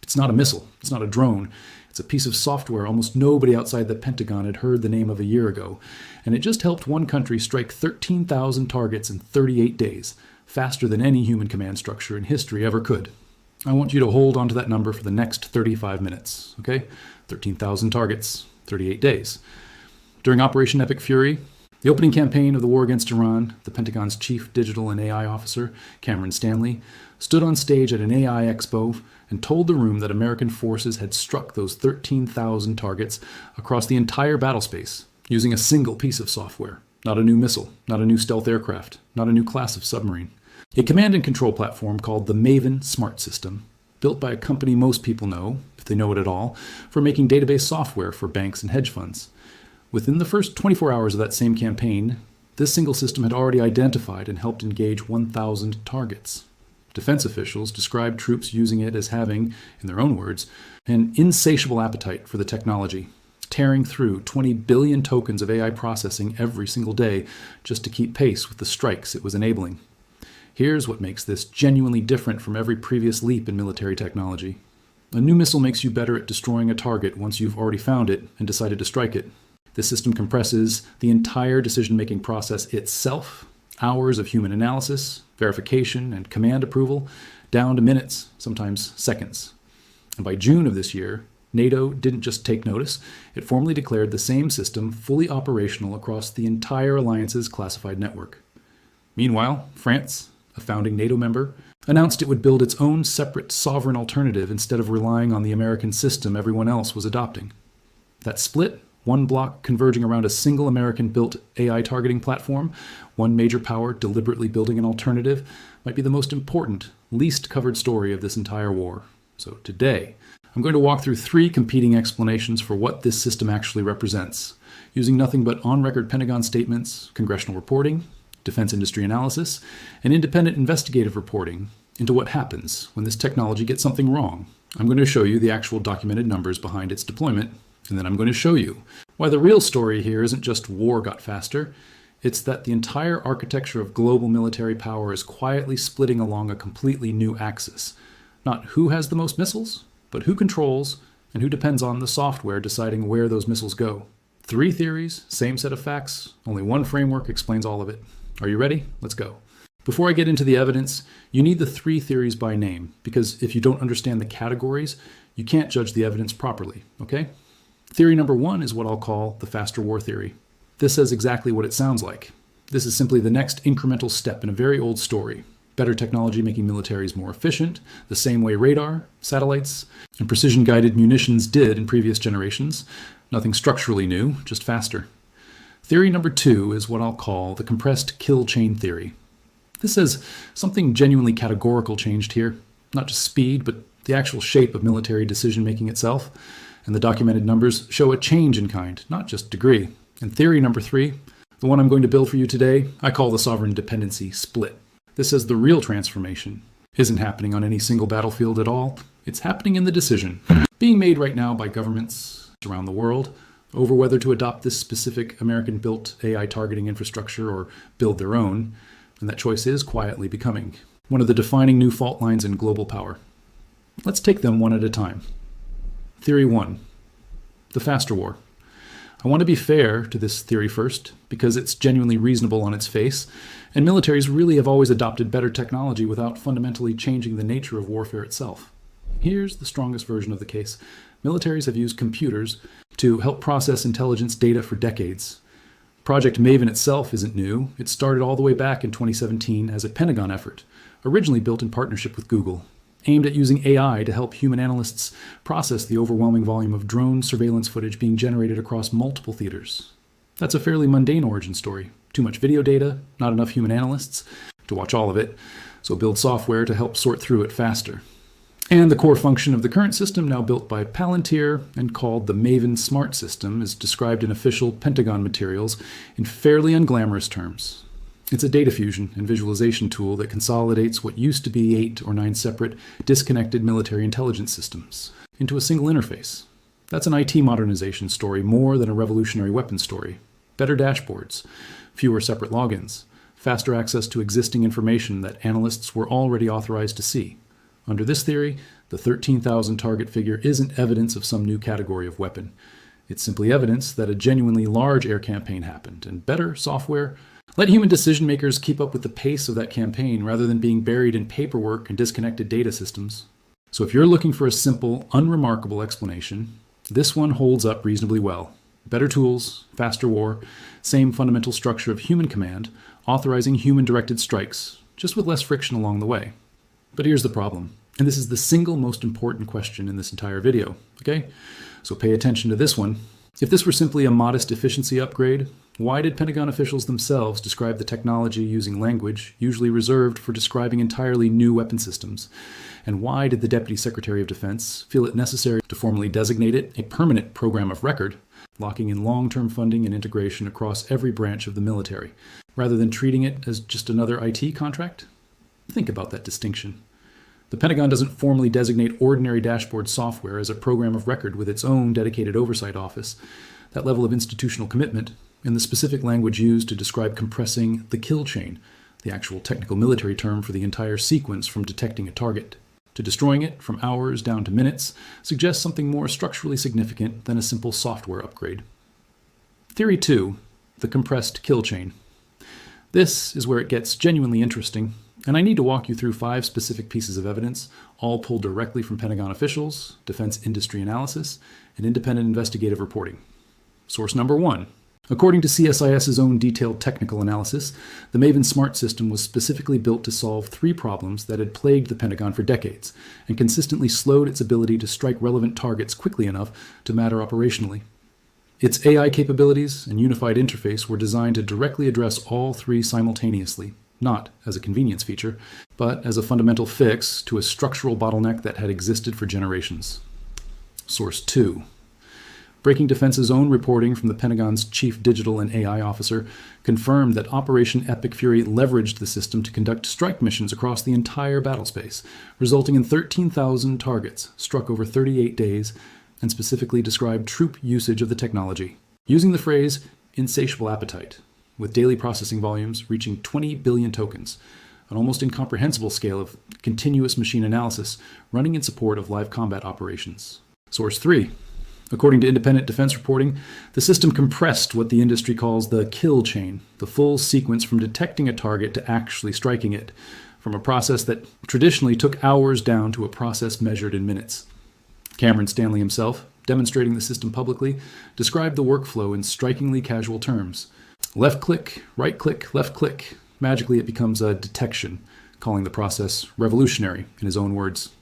It's not a missile. It's not a drone. It's a piece of software almost nobody outside the Pentagon had heard the name of a year ago. And it just helped one country strike 13,000 targets in 38 days, faster than any human command structure in history ever could. I want you to hold on to that number for the next 35 minutes, okay? 13,000 targets, 38 days. During Operation Epic Fury, the opening campaign of the war against Iran, the Pentagon's chief digital and AI officer, Cameron Stanley, stood on stage at an AI expo and told the room that American forces had struck those 13,000 targets across the entire battlespace using a single piece of software. Not a new missile, not a new stealth aircraft, not a new class of submarine. A command and control platform called the Maven Smart System, built by a company most people know, if they know it at all, for making database software for banks and hedge funds. Within the first 24 hours of that same campaign, this single system had already identified and helped engage 1,000 targets. Defense officials described troops using it as having, in their own words, an insatiable appetite for the technology, tearing through 20 billion tokens of AI processing every single day just to keep pace with the strikes it was enabling. Here's what makes this genuinely different from every previous leap in military technology. A new missile makes you better at destroying a target once you've already found it and decided to strike it. This system compresses the entire decision-making process itself, hours of human analysis, verification, and command approval, down to minutes, sometimes seconds. And by June of this year, NATO didn't just take notice, it formally declared the same system fully operational across the entire alliance's classified network. Meanwhile, France, a founding NATO member, announced it would build its own separate sovereign alternative instead of relying on the American system everyone else was adopting. That split, one bloc converging around a single American-built AI targeting platform, one major power deliberately building an alternative, might be the most important, least covered story of this entire war. So today, I'm going to walk through three competing explanations for what this system actually represents, using nothing but on-record Pentagon statements, congressional reporting, defense industry analysis, and independent investigative reporting into what happens when this technology gets something wrong. I'm going to show you the actual documented numbers behind its deployment, and then I'm going to show you why the real story here isn't just war got faster, it's that the entire architecture of global military power is quietly splitting along a completely new axis. Not who has the most missiles, but who controls and who depends on the software deciding where those missiles go. Three theories, same set of facts, only one framework explains all of it. Are you ready? Let's go. Before I get into the evidence, you need the three theories by name, because if you don't understand the categories, you can't judge the evidence properly, okay? Theory number one is what I'll call the faster war theory. This says exactly what it sounds like. This is simply the next incremental step in a very old story. Better technology making militaries more efficient, the same way radar, satellites, and precision-guided munitions did in previous generations. Nothing structurally new, just faster. Theory number two is what I'll call the compressed kill chain theory. This says something genuinely categorical changed here. Not just speed, but the actual shape of military decision-making itself. And the documented numbers show a change in kind, not just degree. And theory number three, the one I'm going to build for you today, I call the sovereign dependency split. This says the real transformation isn't happening on any single battlefield at all. It's happening in the decision being made right now by governments around the world over whether to adopt this specific American-built AI targeting infrastructure or build their own, and that choice is quietly becoming one of the defining new fault lines in global power. Let's take them one at a time. Theory one, the faster war. I want to be fair to this theory first, because it's genuinely reasonable on its face, and militaries really have always adopted better technology without fundamentally changing the nature of warfare itself. Here's the strongest version of the case. Militaries have used computers to help process intelligence data for decades. Project Maven itself isn't new. It started all the way back in 2017 as a Pentagon effort, originally built in partnership with Google, aimed at using AI to help human analysts process the overwhelming volume of drone surveillance footage being generated across multiple theaters. That's a fairly mundane origin story. Too much video data, not enough human analysts to watch all of it, so build software to help sort through it faster. And the core function of the current system, now built by Palantir and called the Maven Smart System, is described in official Pentagon materials in fairly unglamorous terms. It's a data fusion and visualization tool that consolidates what used to be 8 or 9 separate, disconnected military intelligence systems into a single interface. That's an IT modernization story more than a revolutionary weapons story. Better dashboards, fewer separate logins, faster access to existing information that analysts were already authorized to see. Under this theory, The 13,000 target figure isn't evidence of some new category of weapon. It's simply evidence that a genuinely large air campaign happened, and better software let human decision makers keep up with the pace of that campaign rather than being buried in paperwork and disconnected data systems. So if you're looking for a simple, unremarkable explanation, this one holds up reasonably well. Better tools, faster war, same fundamental structure of human command, authorizing human-directed strikes, just with less friction along the way. But here's the problem, and this is the single most important question in this entire video, okay? So pay attention to this one. If this were simply a modest efficiency upgrade, why did Pentagon officials themselves describe the technology using language usually reserved for describing entirely new weapon systems? And why did the Deputy Secretary of Defense feel it necessary to formally designate it a permanent program of record, locking in long-term funding and integration across every branch of the military, rather than treating it as just another IT contract? Think about that distinction. The Pentagon doesn't formally designate ordinary dashboard software as a program of record with its own dedicated oversight office. That level of institutional commitment, and the specific language used to describe compressing the kill chain, the actual technical military term for the entire sequence from detecting a target to destroying it from hours down to minutes, suggests something more structurally significant than a simple software upgrade. Theory 2, the compressed kill chain. This is where it gets genuinely interesting, and I need to walk you through 5 specific pieces of evidence, all pulled directly from Pentagon officials, defense industry analysis, and independent investigative reporting. Source number 1. According to CSIS's own detailed technical analysis, the Maven Smart System was specifically built to solve 3 problems that had plagued the Pentagon for decades and consistently slowed its ability to strike relevant targets quickly enough to matter operationally. Its AI capabilities and unified interface were designed to directly address all 3 simultaneously, not as a convenience feature, but as a fundamental fix to a structural bottleneck that had existed for generations. Source 2. Breaking Defense's own reporting from the Pentagon's chief digital and AI officer confirmed that Operation Epic Fury leveraged the system to conduct strike missions across the entire battlespace, resulting in 13,000 targets struck over 38 days, and specifically described troop usage of the technology, using the phrase insatiable appetite, with daily processing volumes reaching 20 billion tokens, an almost incomprehensible scale of continuous machine analysis running in support of live combat operations. Source 3. According to independent defense reporting, the system compressed what the industry calls the kill chain, the full sequence from detecting a target to actually striking it, from a process that traditionally took hours down to a process measured in minutes. Cameron Stanley himself, demonstrating the system publicly, described the workflow in strikingly casual terms. Left click, right click, left click. Magically, it becomes a detection, calling the process revolutionary, in his own words.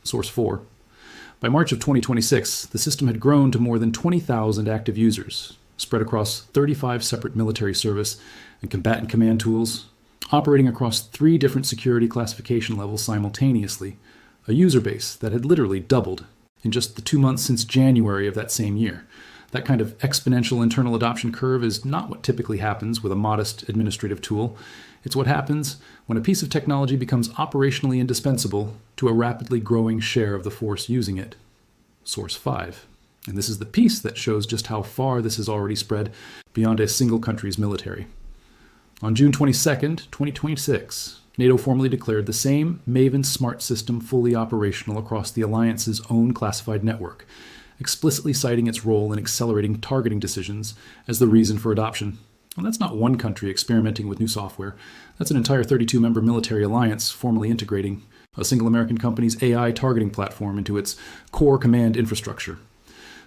Source 4. By March of 2026, the system had grown to more than 20,000 active users, spread across 35 separate military service and combatant command tools, operating across 3 different security classification levels simultaneously, a user base that had literally doubled in just the 2 months since January of that same year. That kind of exponential internal adoption curve is not what typically happens with a modest administrative tool. It's what happens when a piece of technology becomes operationally indispensable to a rapidly growing share of the force using it. Source 5. And this is the piece that shows just how far this has already spread beyond a single country's military. On June 22nd, 2026, NATO formally declared the same Maven Smart System fully operational across the alliance's own classified network, explicitly citing its role in accelerating targeting decisions as the reason for adoption. And that's not one country experimenting with new software. That's an entire 32-member military alliance formally integrating a single American company's AI targeting platform into its core command infrastructure.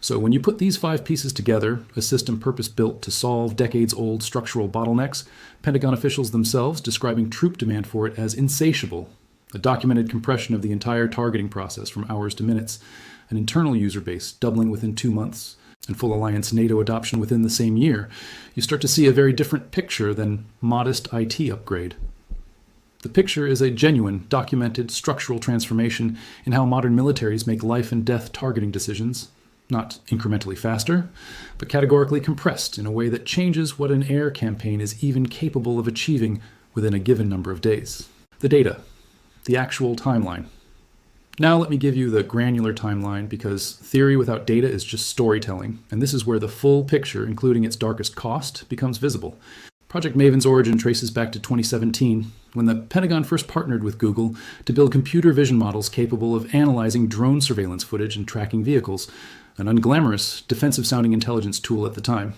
So when you put these 5 pieces together, a system purpose-built to solve decades-old structural bottlenecks, Pentagon officials themselves describing troop demand for it as insatiable, a documented compression of the entire targeting process from hours to minutes, an internal user base doubling within 2 months, and full alliance NATO adoption within the same year, you start to see a very different picture than modest IT upgrade. The picture is a genuine, documented, structural transformation in how modern militaries make life and death targeting decisions, not incrementally faster, but categorically compressed in a way that changes what an air campaign is even capable of achieving within a given number of days. The data, the actual timeline. Now let me give you the granular timeline, because theory without data is just storytelling, and this is where the full picture, including its darkest cost, becomes visible. Project Maven's origin traces back to 2017, when the Pentagon first partnered with Google to build computer vision models capable of analyzing drone surveillance footage and tracking vehicles, an unglamorous, defensive-sounding intelligence tool at the time.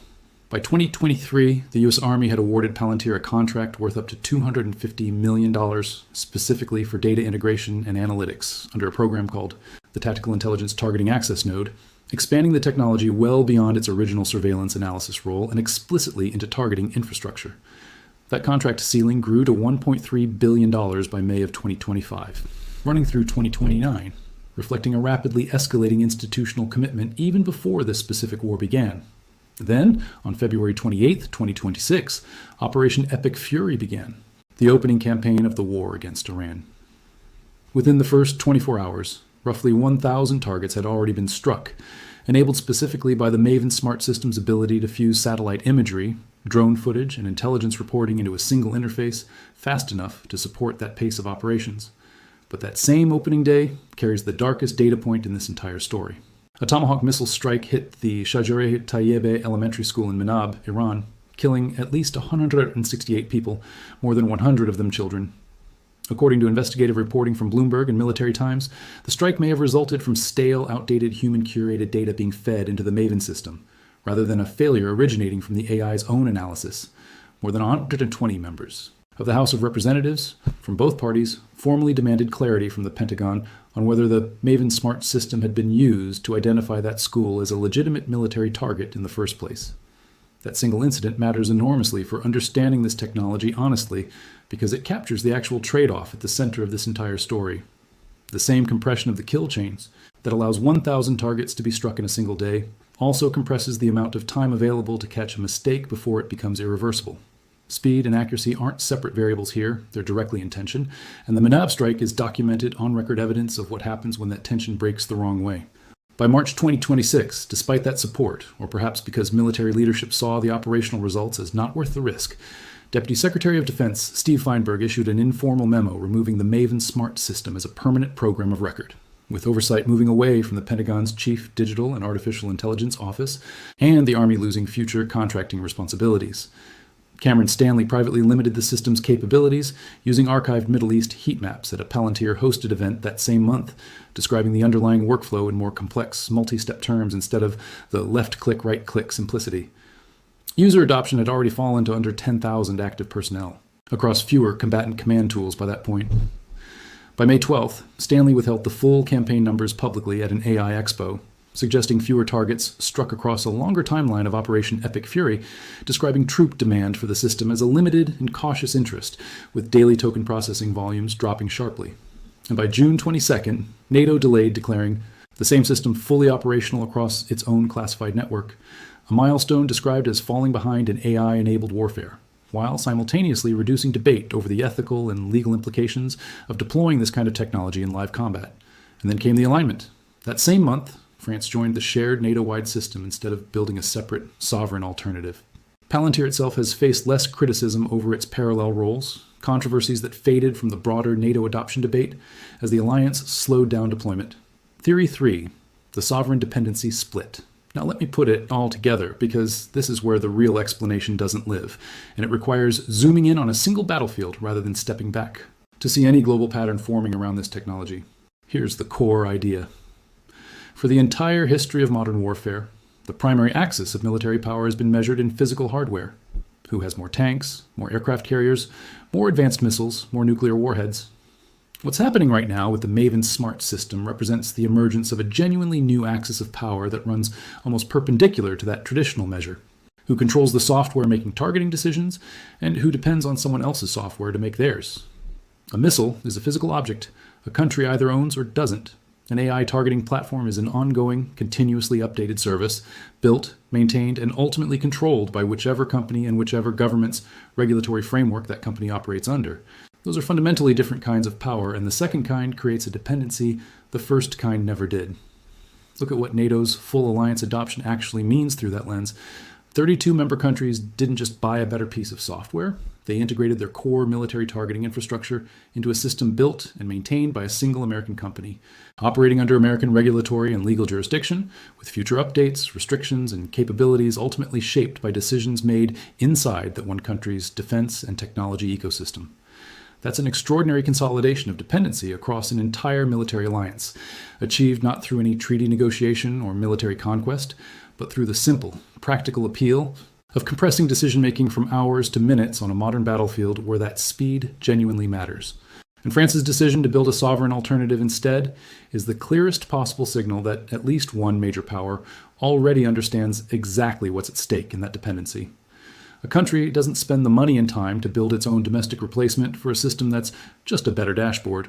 By 2023, the U.S. Army had awarded Palantir a contract worth up to $250 million specifically for data integration and analytics under a program called the Tactical Intelligence Targeting Access Node, expanding the technology well beyond its original surveillance analysis role and explicitly into targeting infrastructure. That contract ceiling grew to $1.3 billion by May of 2025, running through 2029, reflecting a rapidly escalating institutional commitment even before this specific war began. Then, on February 28, 2026, Operation Epic Fury began, the opening campaign of the war against Iran. Within the first 24 hours, roughly 1,000 targets had already been struck, enabled specifically by the Maven Smart System's ability to fuse satellite imagery, drone footage, and intelligence reporting into a single interface fast enough to support that pace of operations. But that same opening day carries the darkest data point in this entire story. A Tomahawk missile strike hit the Shajareh Tayyebe Elementary School in Manab, Iran, killing at least 168 people, more than 100 of them children. According to investigative reporting from Bloomberg and Military Times, the strike may have resulted from stale, outdated human-curated data being fed into the Maven system, rather than a failure originating from the AI's own analysis. More than 120 members of the House of Representatives from both parties formally demanded clarity from the Pentagon on whether the Maven Smart System had been used to identify that school as a legitimate military target in the first place. That single incident matters enormously for understanding this technology honestly, because it captures the actual trade-off at the center of this entire story. The same compression of the kill chains that allows 1,000 targets to be struck in a single day also compresses the amount of time available to catch a mistake before it becomes irreversible. Speed and accuracy aren't separate variables here, they're directly in tension, and the Manab strike is documented on-record evidence of what happens when that tension breaks the wrong way. By March 2026, despite that support, or perhaps because military leadership saw the operational results as not worth the risk, Deputy Secretary of Defense Steve Feinberg issued an informal memo removing the Maven Smart System as a permanent program of record, with oversight moving away from the Pentagon's Chief Digital and Artificial Intelligence Office and the Army losing future contracting responsibilities. Cameron Stanley privately limited the system's capabilities using archived Middle East heat maps at a Palantir-hosted event that same month, describing the underlying workflow in more complex, multi-step terms instead of the left-click, right-click simplicity. User adoption had already fallen to under 10,000 active personnel, across fewer combatant command tools by that point. By May 12th, Stanley withheld the full campaign numbers publicly at an AI expo, suggesting fewer targets struck across a longer timeline of Operation Epic Fury, describing troop demand for the system as a limited and cautious interest, with daily token processing volumes dropping sharply. And by June 22nd, NATO delayed declaring the same system fully operational across its own classified network, a milestone described as falling behind in AI-enabled warfare, while simultaneously reducing debate over the ethical and legal implications of deploying this kind of technology in live combat. And then came the alignment. That same month, France joined the shared NATO-wide system instead of building a separate, sovereign alternative. Palantir itself has faced less criticism over its parallel roles, controversies that faded from the broader NATO adoption debate as the alliance slowed down deployment. Theory 3, the sovereign dependency split. Now let me put it all together, because this is where the real explanation doesn't live, and it requires zooming in on a single battlefield rather than stepping back to see any global pattern forming around this technology. Here's the core idea. For the entire history of modern warfare, the primary axis of military power has been measured in physical hardware. Who has more tanks, more aircraft carriers, more advanced missiles, more nuclear warheads? What's happening right now with the Maven Smart System represents the emergence of a genuinely new axis of power that runs almost perpendicular to that traditional measure. Who controls the software making targeting decisions, and who depends on someone else's software to make theirs? A missile is a physical object a country either owns or doesn't. An AI targeting platform is an ongoing, continuously updated service, built, maintained, and ultimately controlled by whichever company and whichever government's regulatory framework that company operates under. Those are fundamentally different kinds of power, and the second kind creates a dependency the first kind never did. Look at what NATO's full alliance adoption actually means through that lens. 32 member countries didn't just buy a better piece of software, They integrated their core military targeting infrastructure into a system built and maintained by a single American company, operating under American regulatory and legal jurisdiction, with future updates, restrictions, and capabilities ultimately shaped by decisions made inside that one country's defense and technology ecosystem. That's an extraordinary consolidation of dependency across an entire military alliance, achieved not through any treaty negotiation or military conquest, but through the simple, practical appeal of compressing decision-making from hours to minutes on a modern battlefield where that speed genuinely matters. And France's decision to build a sovereign alternative instead is the clearest possible signal that at least one major power already understands exactly what's at stake in that dependency. A country doesn't spend the money and time to build its own domestic replacement for a system that's just a better dashboard.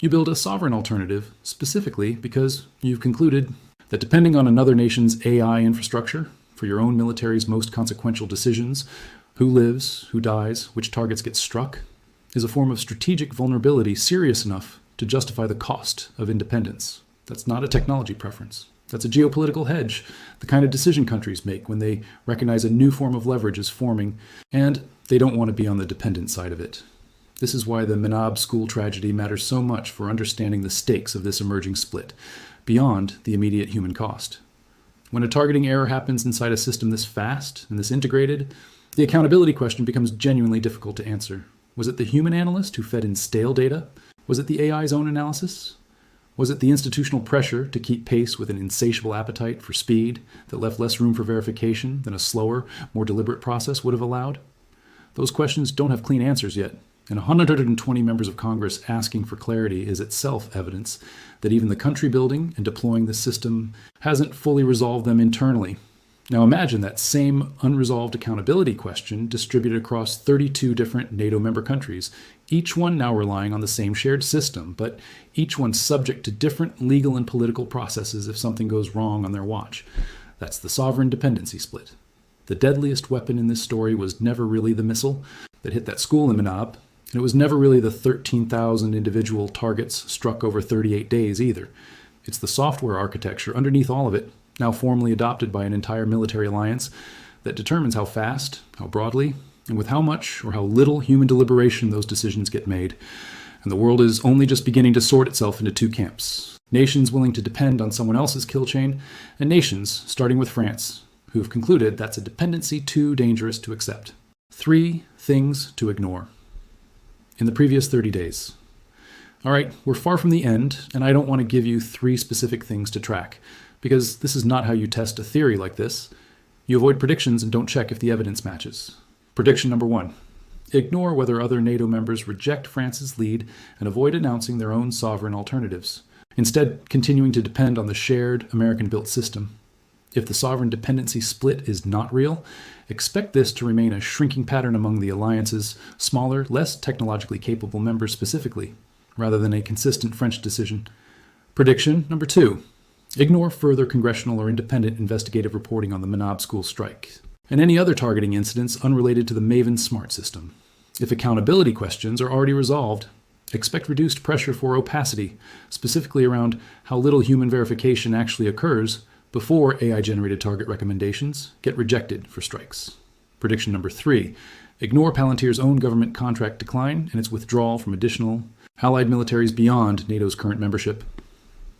You build a sovereign alternative specifically because you've concluded that depending on another nation's AI infrastructure for your own military's most consequential decisions, who lives, who dies, which targets get struck, is a form of strategic vulnerability serious enough to justify the cost of independence. That's not a technology preference. That's a geopolitical hedge, the kind of decision countries make when they recognize a new form of leverage is forming, and they don't want to be on the dependent side of it. This is why the Menab school tragedy matters so much for understanding the stakes of this emerging split, beyond the immediate human cost. When a targeting error happens inside a system this fast and this integrated, the accountability question becomes genuinely difficult to answer. Was it the human analyst who fed in stale data? Was it the AI's own analysis? Was it the institutional pressure to keep pace with an insatiable appetite for speed that left less room for verification than a slower, more deliberate process would have allowed? Those questions don't have clean answers yet, and 120 members of Congress asking for clarity is itself evidence that even the country building and deploying the system hasn't fully resolved them internally. Now imagine that same unresolved accountability question distributed across 32 different NATO member countries, each one now relying on the same shared system, but each one subject to different legal and political processes if something goes wrong on their watch. That's the sovereign dependency split. The deadliest weapon in this story was never really the missile that hit that school in Menab, and it was never really the 13,000 individual targets struck over 38 days either. It's the software architecture underneath all of it, now formally adopted by an entire military alliance, that determines how fast, how broadly, and with how much or how little human deliberation those decisions get made. And the world is only just beginning to sort itself into two camps. Nations willing to depend on someone else's kill chain, and nations, starting with France, who have concluded that's a dependency too dangerous to accept. 3 things to ignore. In the previous 30 days. All right, we're far from the end, and I don't want to give you 3 specific things to track, because this is not how you test a theory like this. You avoid predictions and don't check if the evidence matches. Prediction number 1. Ignore whether other NATO members reject France's lead and avoid announcing their own sovereign alternatives, instead continuing to depend on the shared American-built system. If the sovereign dependency split is not real, expect this to remain a shrinking pattern among the alliance's smaller, less technologically capable members specifically, rather than a consistent French decision. Prediction number 2. Ignore further congressional or independent investigative reporting on the Menab school strike, and any other targeting incidents unrelated to the Maven Smart System. If accountability questions are already resolved, expect reduced pressure for opacity, specifically around how little human verification actually occurs before AI-generated target recommendations get rejected for strikes. Prediction number 3. Ignore Palantir's own government contract decline and its withdrawal from additional allied militaries beyond NATO's current membership.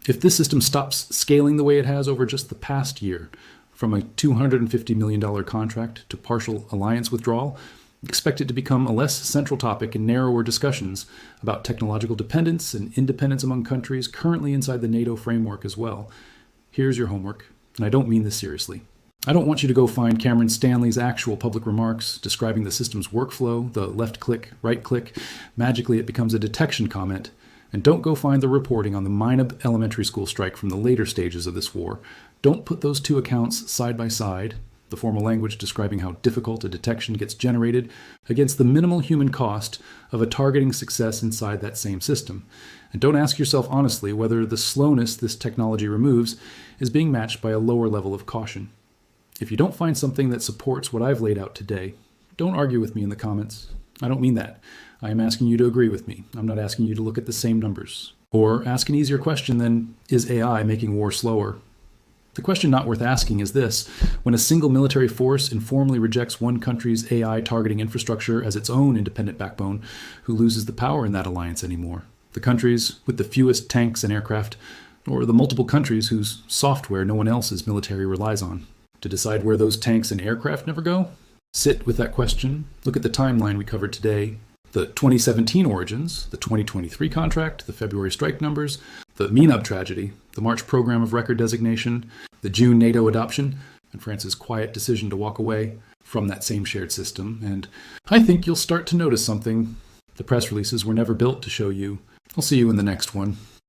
If this system stops scaling the way it has over just the past year, from a $250 million contract to partial alliance withdrawal, expect it to become a less central topic in narrower discussions about technological dependence and independence among countries currently inside the NATO framework as well. Here's your homework, and I don't mean this seriously. I don't want you to go find Cameron Stanley's actual public remarks describing the system's workflow, the left click, right click. Magically, it becomes a detection comment. And don't go find the reporting on the Minab elementary school strike from the later stages of this war. Don't put those 2 accounts side by side, the formal language describing how difficult a detection gets generated against the minimal human cost of a targeting success inside that same system. And don't ask yourself honestly whether the slowness this technology removes is being matched by a lower level of caution. If you don't find something that supports what I've laid out today, don't argue with me in the comments. I don't mean that. I am asking you to agree with me. I'm not asking you to look at the same numbers. Or ask an easier question than, is AI making war slower? The question not worth asking is this: when a single military force informally rejects one country's AI targeting infrastructure as its own independent backbone, who loses the power in that alliance anymore? The countries with the fewest tanks and aircraft, or the multiple countries whose software no one else's military relies on? To decide where those tanks and aircraft never go? Sit with that question, look at the timeline we covered today, the 2017 origins, the 2023 contract, the February strike numbers, the MENAB tragedy, the March program of record designation, the June NATO adoption, and France's quiet decision to walk away from that same shared system. And I think you'll start to notice something. The press releases were never built to show you. I'll see you in the next one.